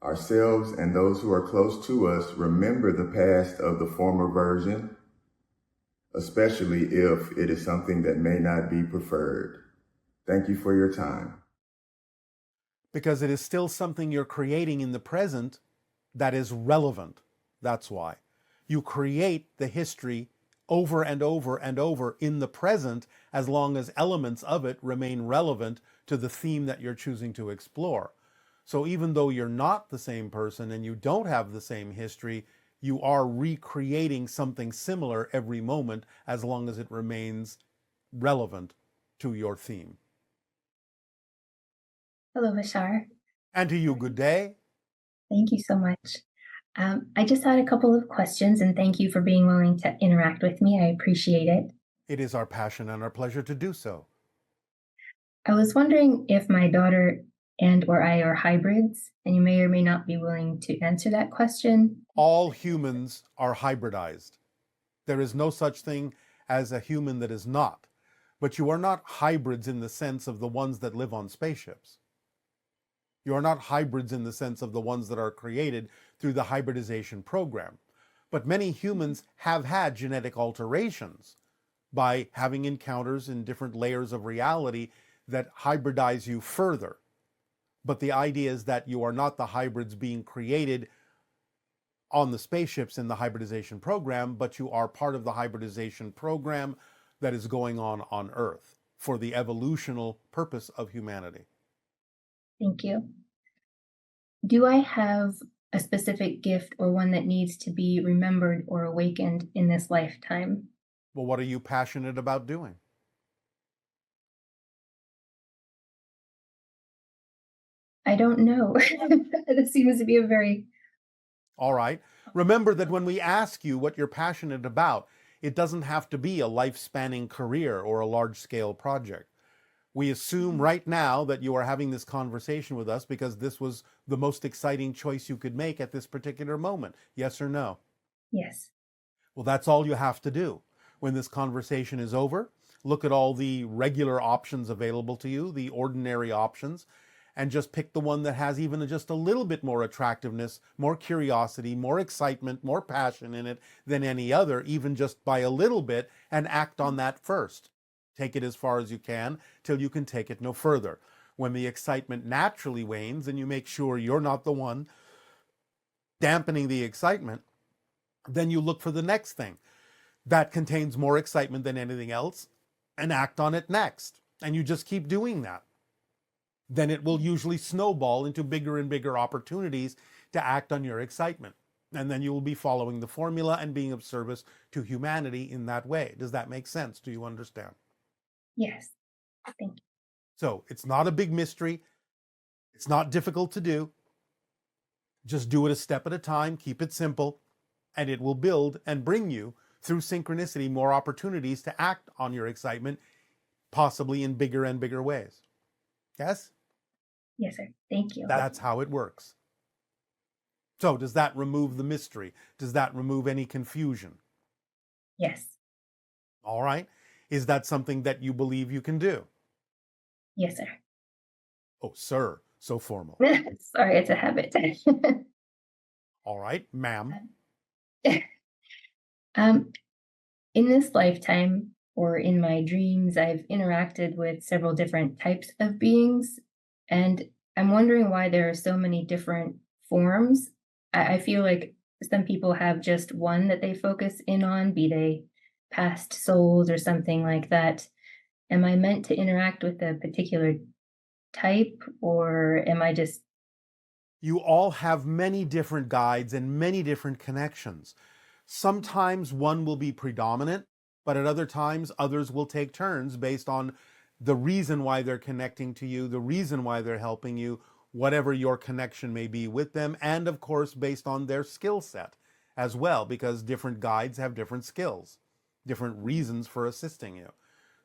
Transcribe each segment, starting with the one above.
ourselves and those who are close to us remember the past of the former version, especially if it is something that may not be preferred. Thank you for your time. Because it is still something you're creating in the present that is relevant. That's why. You create the history over and over and over in the present as long as elements of it remain relevant to the theme that you're choosing to explore. So even though you're not the same person and you don't have the same history, you are recreating something similar every moment as long as it remains relevant to your theme. Hello, Bashar. And to you, good day. Thank you so much. I just had a couple of questions, and thank you for being willing to interact with me. I appreciate it. It is our passion and our pleasure to do so. I was wondering if my daughter and or I are hybrids, and you may or may not be willing to answer that question. All humans are hybridized. There is no such thing as a human that is not. But you are not hybrids in the sense of the ones that live on spaceships. You are not hybrids in the sense of the ones that are created through the hybridization program. But many humans have had genetic alterations by having encounters in different layers of reality that hybridize you further. But the idea is that you are not the hybrids being created on the spaceships in the hybridization program, but you are part of the hybridization program that is going on Earth for the evolutional purpose of humanity. Thank you. Do I have a specific gift or one that needs to be remembered or awakened in this lifetime? Well, what are you passionate about doing? I don't know. This seems to be a very... All right. Remember that when we ask you what you're passionate about, it doesn't have to be a life-spanning career or a large-scale project. We assume right now that you are having this conversation with us because this was the most exciting choice you could make at this particular moment. Yes or no? Yes. Well, that's all you have to do. When this conversation is over, look at all the regular options available to you, the ordinary options, and just pick the one that has even just a little bit more attractiveness, more curiosity, more excitement, more passion in it than any other, even just by a little bit, and act on that first. Take it as far as you can till you can take it no further. When the excitement naturally wanes and you make sure you're not the one dampening the excitement, then you look for the next thing that contains more excitement than anything else and act on it next. And you just keep doing that. Then it will usually snowball into bigger and bigger opportunities to act on your excitement. And then you will be following the formula and being of service to humanity in that way. Does that make sense? Do you understand? Yes. Thank you. So it's not a big mystery. It's not difficult to do. Just do it a step at a time. Keep it simple. And it will build and bring you, through synchronicity, more opportunities to act on your excitement, possibly in bigger and bigger ways. Yes? Yes, sir. Thank you. That's how it works. So does that remove the mystery? Does that remove any confusion? Yes. All right. Is that something that you believe you can do? Yes, sir. Oh, sir. So formal. Sorry, it's a habit. All right, ma'am. In this lifetime or in my dreams, I've interacted with several different types of beings, and I'm wondering why there are so many different forms. I feel like some people have just one that they focus in on, be they past souls or something like that. Am I meant to interact with a particular type, or am I just... You all have many different guides and many different connections. Sometimes one will be predominant, but at other times others will take turns based on the reason why they're connecting to you, the reason why they're helping you, whatever your connection may be with them, and of course based on their skill set as well, because different guides have different skills, different reasons for assisting you.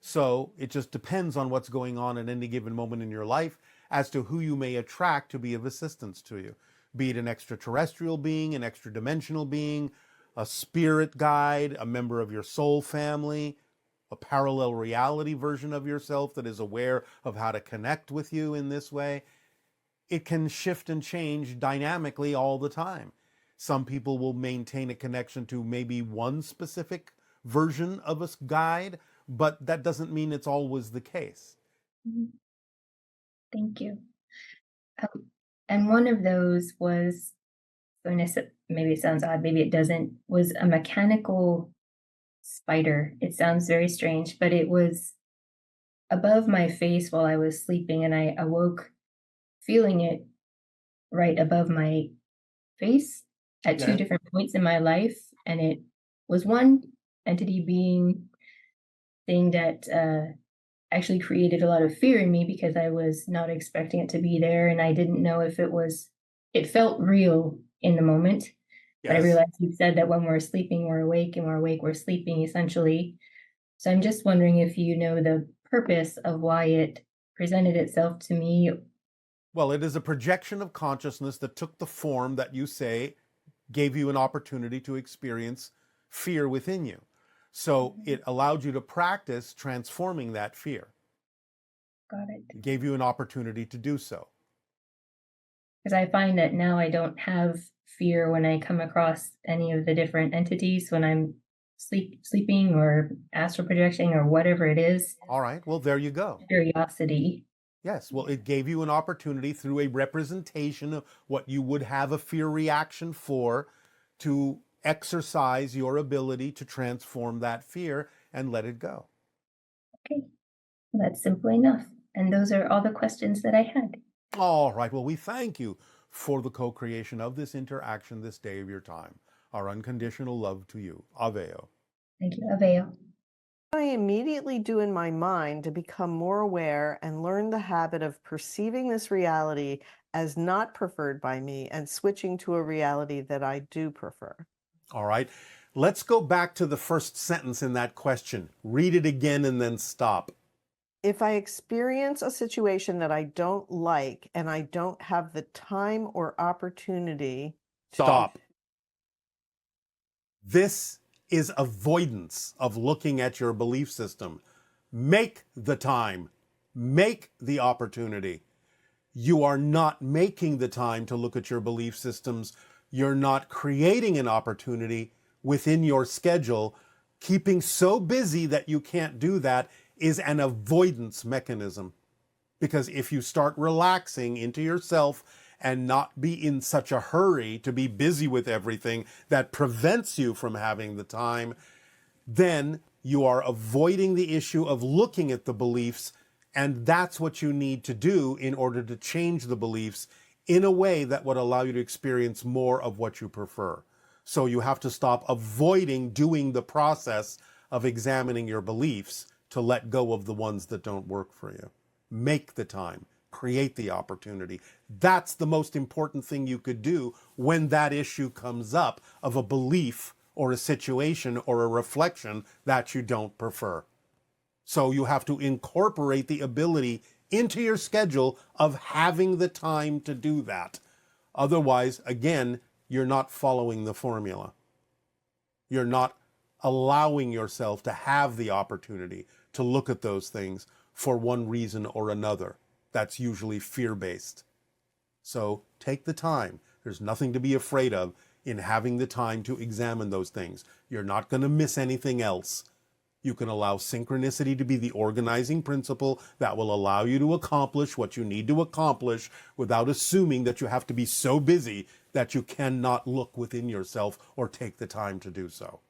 So it just depends on what's going on at any given moment in your life as to who you may attract to be of assistance to you, be it an extraterrestrial being, an extra-dimensional being, a spirit guide, a member of your soul family, a parallel reality version of yourself that is aware of how to connect with you in this way. it can shift and change dynamically all the time. Some people will maintain a connection to maybe one specific version of a guide, but that doesn't mean it's always the case. Mhm. Thank you. And one of those was, maybe it sounds odd, maybe it doesn't, was a mechanical spider. It sounds very strange, but it was above my face while I was sleeping, and I awoke feeling it right above my face at two Yeah. different points in my life. And it was one entity thing that actually created a lot of fear in me because I was not expecting it to be there. And I didn't know if it felt real in the moment. But I Yes. realized you said that when we're sleeping, we're awake, and we're awake, we're sleeping, essentially. So I'm just wondering if you know the purpose of why it presented itself to me. Well, it is a projection of consciousness that took the form that you say gave you an opportunity to experience fear within you. So it allowed you to practice transforming that fear. Got it. It gave you an opportunity to do so. Because I find that now I don't have fear when I come across any of the different entities when I'm sleeping or astral projecting or whatever it is. All right, well, there you go. Curiosity. Yes, well, it gave you an opportunity through a representation of what you would have a fear reaction for to exercise your ability to transform that fear and let it go. Okay, well, that's simple enough. And those are all the questions that I had. All right, well, we thank you for the co-creation of this interaction this day of your time. Our unconditional love to you. Aveo. Thank you. Avail. I immediately do in my mind to become more aware and learn the habit of perceiving this reality as not preferred by me and switching to a reality that I do prefer. All right, let's go back to the first sentence in that question. Read it again and then stop. If I experience a situation that I don't like and I don't have the time or opportunity Stop. This is avoidance of looking at your belief system. Make the time. Make the opportunity. You are not making the time to look at your belief systems. You're not creating an opportunity within your schedule. Keeping so busy that you can't do that is an avoidance mechanism. Because if you start relaxing into yourself and not be in such a hurry to be busy with everything that prevents you from having the time, then you are avoiding the issue of looking at the beliefs, and that's what you need to do in order to change the beliefs in a way that would allow you to experience more of what you prefer. So you have to stop avoiding doing the process of examining your beliefs to let go of the ones that don't work for you. Make the time. Create the opportunity. That's the most important thing you could do when that issue comes up of a belief or a situation or a reflection that you don't prefer. So you have to incorporate the ability into your schedule of having the time to do that. Otherwise, again, you're not following the formula. You're not allowing yourself to have the opportunity to look at those things for one reason or another. That's usually fear-based. So take the time. There's nothing to be afraid of in having the time to examine those things. You're not going to miss anything else. You can allow synchronicity to be the organizing principle that will allow you to accomplish what you need to accomplish without assuming that you have to be so busy that you cannot look within yourself or take the time to do so.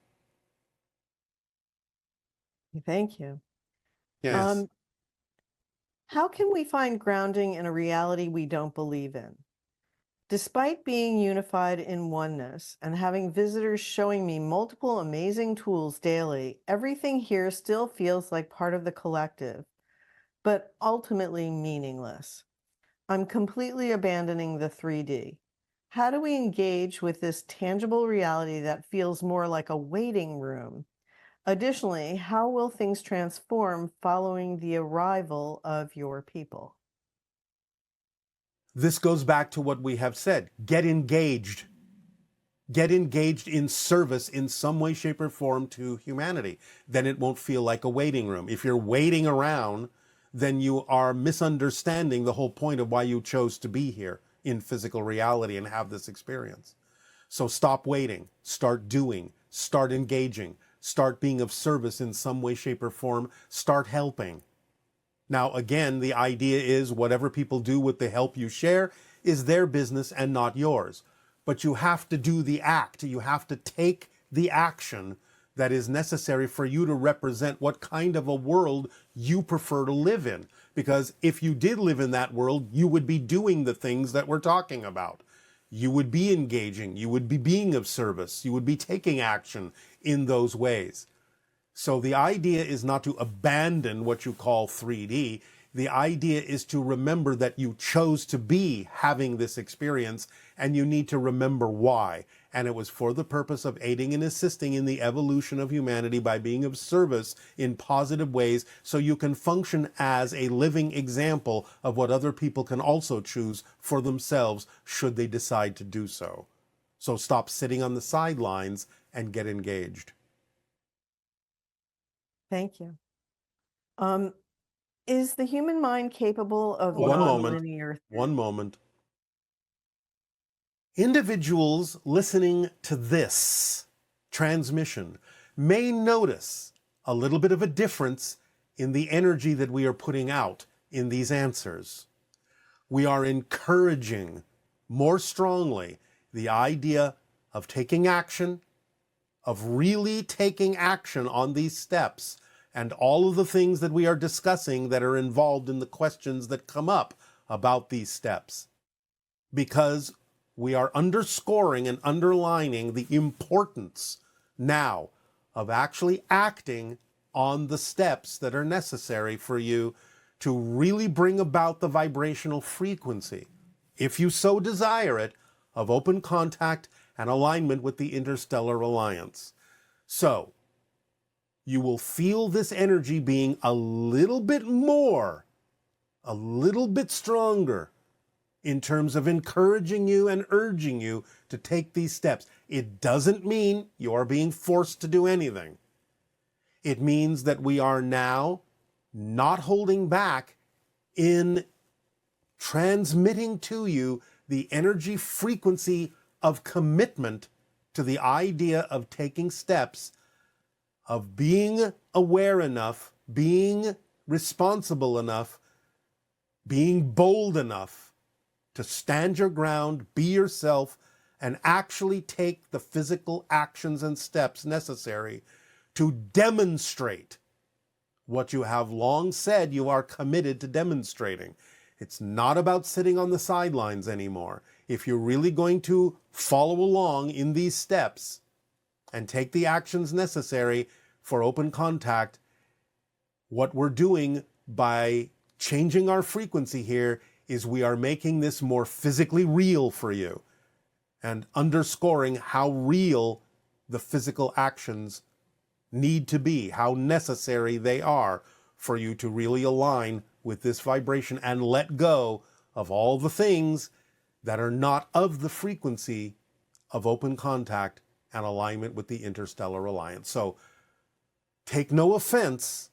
Thank you. Yes. How can we find grounding in a reality we don't believe in? Despite being unified in oneness and having visitors showing me multiple amazing tools daily, everything here still feels like part of the collective, but ultimately meaningless. I'm completely abandoning the 3D. How do we engage with this tangible reality that feels more like a waiting room? Additionally, how will things transform following the arrival of your people? This goes back to what we have said. Get engaged. Get engaged in service in some way, shape, or form to humanity. Then it won't feel like a waiting room. If you're waiting around, then you are misunderstanding the whole point of why you chose to be here in physical reality and have this experience. So stop waiting, start doing, start engaging, start being of service in some way, shape, or form, start helping. Now, again, the idea is whatever people do with the help you share is their business and not yours. But you have to do the act. You have to take the action that is necessary for you to represent what kind of a world you prefer to live in. Because if you did live in that world, you would be doing the things that we're talking about. You would be engaging, you would be being of service, you would be taking action in those ways. So the idea is not to abandon what you call 3D. The idea is to remember that you chose to be having this experience, and you need to remember why. And it was for the purpose of aiding and assisting in the evolution of humanity by being of service in positive ways, so you can function as a living example of what other people can also choose for themselves should they decide to do so. So stop sitting on the sidelines and get engaged. Thank you. Is the human mind capable of One nonlinear? moment. Individuals listening to this transmission may notice a little bit of a difference in the energy that we are putting out in these answers. We are encouraging more strongly the idea of taking action, of really taking action on these steps and all of the things that we are discussing that are involved in the questions that come up about these steps. Because we are underscoring and underlining the importance now of actually acting on the steps that are necessary for you to really bring about the vibrational frequency, if you so desire it, of open contact and alignment with the interstellar alliance. So, you will feel this energy being a little bit more, a little bit stronger in terms of encouraging you and urging you to take these steps. It doesn't mean you are being forced to do anything. It means that we are now not holding back in transmitting to you the energy frequency of commitment to the idea of taking steps, of being aware enough, being responsible enough, being bold enough to stand your ground, be yourself, and actually take the physical actions and steps necessary to demonstrate what you have long said you are committed to demonstrating. It's not about sitting on the sidelines anymore. If you're really going to follow along in these steps and take the actions necessary for open contact, what we're doing by changing our frequency here is we are making this more physically real for you and underscoring how real the physical actions need to be, how necessary they are for you to really align with this vibration and let go of all the things that are not of the frequency of open contact and alignment with the interstellar alliance. So take no offense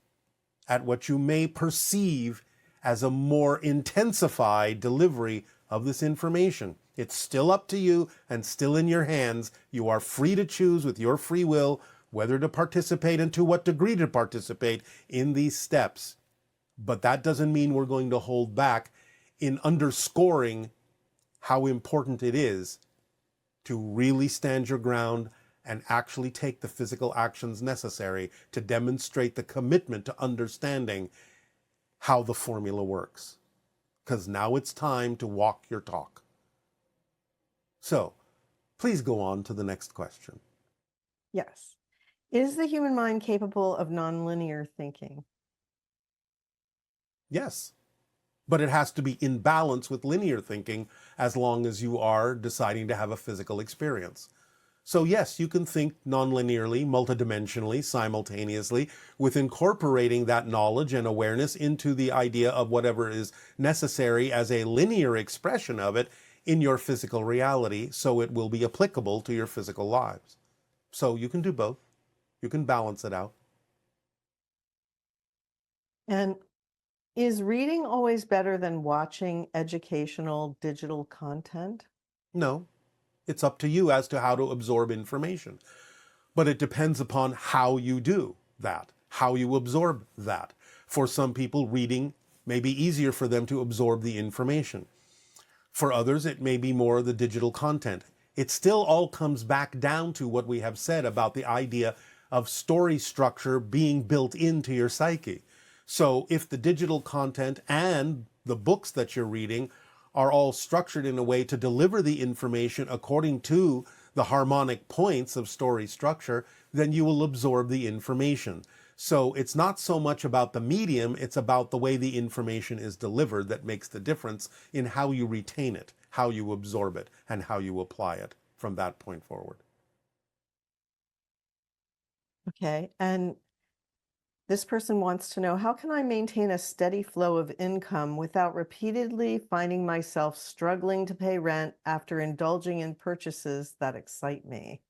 at what you may perceive as a more intensified delivery of this information. It's still up to you and still in your hands. You are free to choose with your free will whether to participate and to what degree to participate in these steps. But that doesn't mean we're going to hold back in underscoring how important it is to really stand your ground and actually take the physical actions necessary to demonstrate the commitment to understanding how the formula works. Because now it's time to walk your talk. So, please go on to the next question. Yes. Is the human mind capable of nonlinear thinking? Yes. But it has to be in balance with linear thinking as long as you are deciding to have a physical experience. So yes, you can think nonlinearly, multidimensionally, simultaneously, with incorporating that knowledge and awareness into the idea of whatever is necessary as a linear expression of it in your physical reality, so it will be applicable to your physical lives. So you can do both. You can balance it out. And Is reading always better than watching educational digital content? No, it's up to you as to how to absorb information. But it depends upon how you do that, how you absorb that. For some people, reading may be easier for them to absorb the information. For others, it may be more the digital content. It still all comes back down to what we have said about the idea of story structure being built into your psyche. So if the digital content and the books that you're reading are all structured in a way to deliver the information according to the harmonic points of story structure, then you will absorb the information. So it's not so much about the medium, it's about the way the information is delivered that makes the difference in how you retain it, how you absorb it, and how you apply it from that point forward. Okay. And this person wants to know, how can I maintain a steady flow of income without repeatedly finding myself struggling to pay rent after indulging in purchases that excite me?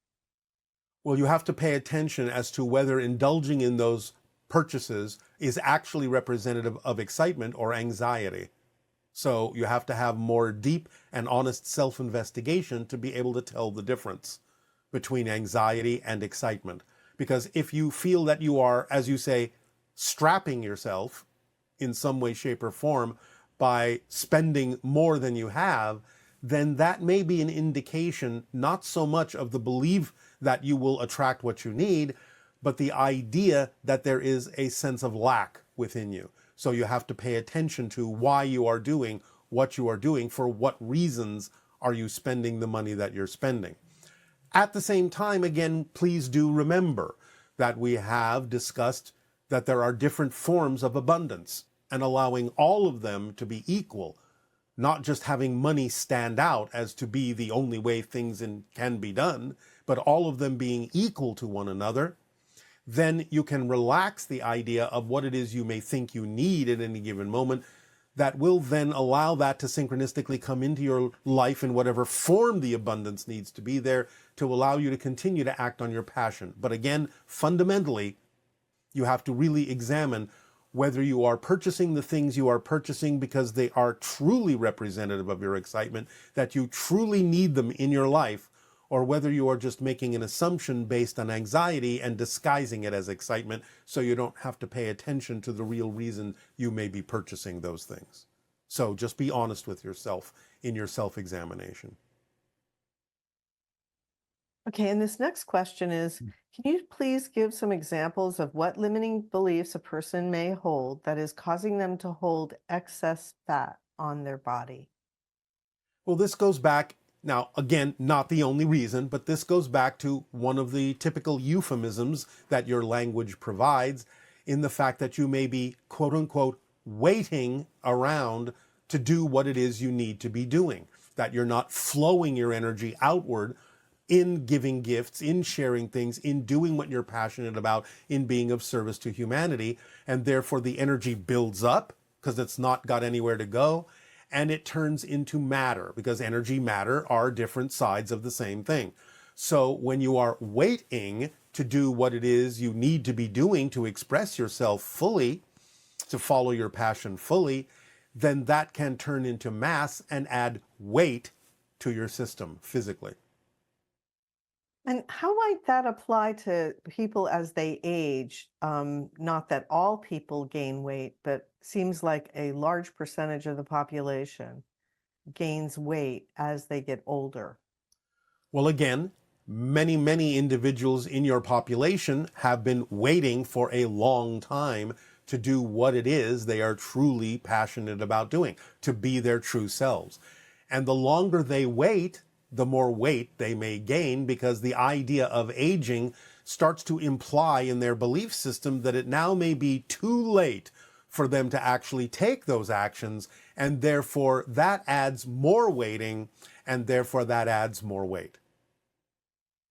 Well, you have to pay attention as to whether indulging in those purchases is actually representative of excitement or anxiety. So you have to have more deep and honest self-investigation to be able to tell the difference between anxiety and excitement. Because if you feel that you are, as you say, strapping yourself in some way, shape, or form by spending more than you have, then that may be an indication not so much of the belief that you will attract what you need, but the idea that there is a sense of lack within you. So you have to pay attention to why you are doing what you are doing, for what reasons are you spending the money that you're spending. At the same time, again, please do remember that we have discussed that there are different forms of abundance, and allowing all of them to be equal, not just having money stand out as to be the only way things can be done, but all of them being equal to one another, then you can relax the idea of what it is you may think you need at any given moment. That will then allow that to synchronistically come into your life in whatever form the abundance needs to be there to allow you to continue to act on your passion. But again, fundamentally, you have to really examine whether you are purchasing the things you are purchasing because they are truly representative of your excitement, that you truly need them in your life, or whether you are just making an assumption based on anxiety and disguising it as excitement so you don't have to pay attention to the real reason you may be purchasing those things. So just be honest with yourself in your self-examination. Okay, and this next question is, can you please give some examples of what limiting beliefs a person may hold that is causing them to hold excess fat on their body? Well, this goes back, now again, not the only reason, but this goes back to one of the typical euphemisms that your language provides, in the fact that you may be, quote unquote, waiting around to do what it is you need to be doing, that you're not flowing your energy outward in giving gifts, in sharing things, in doing what you're passionate about, in being of service to humanity, and therefore the energy builds up because it's not got anywhere to go, and it turns into matter, because energy, matter are different sides of the same thing. So when you are waiting to do what it is you need to be doing to express yourself fully, to follow your passion fully, then that can turn into mass and add weight to your system physically. And how might that apply to people as they age? Not that all people gain weight, but seems like a large percentage of the population gains weight as they get older. Well, again, many individuals in your population have been waiting for a long time to do what it is they are truly passionate about doing, to be their true selves. And the longer they wait, the more weight they may gain, because the idea of aging starts to imply in their belief system that it now may be too late for them to actually take those actions, and therefore that adds more weighting, and therefore that adds more weight.